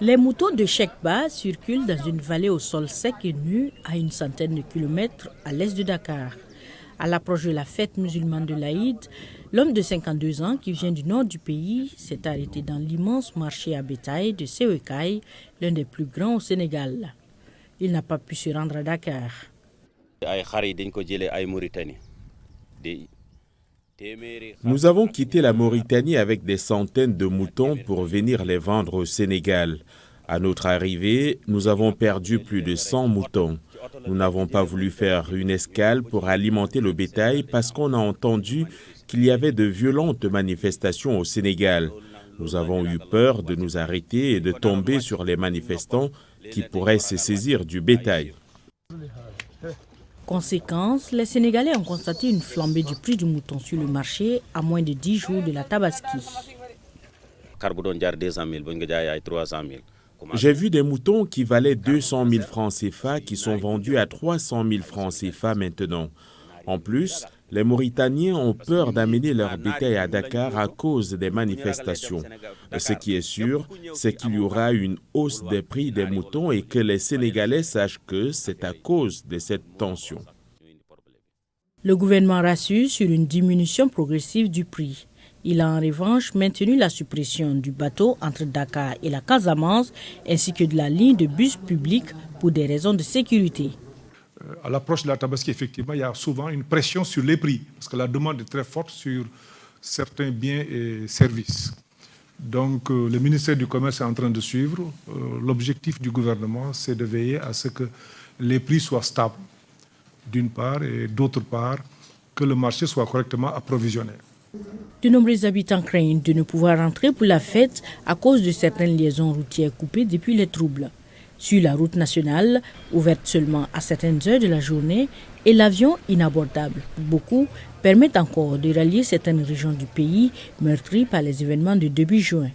Les moutons de Chekba circulent dans une vallée au sol sec et nu à une centaine de kilomètres à l'est de Dakar. À l'approche de la fête musulmane de l'Aïd, l'homme de 52 ans qui vient du nord du pays s'est arrêté dans l'immense marché à bétail de Sewekaye, l'un des plus grands au Sénégal. Il n'a pas pu se rendre à Dakar. Nous avons quitté la Mauritanie avec des centaines de moutons pour venir les vendre au Sénégal. À notre arrivée, nous avons perdu plus de 100 moutons. Nous n'avons pas voulu faire une escale pour alimenter le bétail parce qu'on a entendu qu'il y avait de violentes manifestations au Sénégal. Nous avons eu peur de nous arrêter et de tomber sur les manifestants qui pourraient se saisir du bétail. Conséquence, les Sénégalais ont constaté une flambée du prix du mouton sur le marché à moins de 10 jours de la Tabaski. J'ai vu des moutons qui valaient 200 000 francs CFA qui sont vendus à 300 000 francs CFA maintenant. En plus, les Mauritaniens ont peur d'amener leur bétail à Dakar à cause des manifestations. Ce qui est sûr, c'est qu'il y aura une hausse des prix des moutons et que les Sénégalais sachent que c'est à cause de cette tension. Le gouvernement rassure sur une diminution progressive du prix. Il a en revanche maintenu la suppression du bateau entre Dakar et la Casamance ainsi que de la ligne de bus public pour des raisons de sécurité. À l'approche de la Tabaski, effectivement, il y a souvent une pression sur les prix parce que la demande est très forte sur certains biens et services. Donc, le ministère du Commerce est en train de suivre. L'objectif du gouvernement, c'est de veiller à ce que les prix soient stables, d'une part, et d'autre part, que le marché soit correctement approvisionné. De nombreux habitants craignent de ne pouvoir rentrer pour la fête à cause de certaines liaisons routières coupées depuis les troubles. Sur la route nationale, ouverte seulement à certaines heures de la journée, et l'avion inabordable pour beaucoup permettent encore de rallier certaines régions du pays meurtries par les événements de début juin.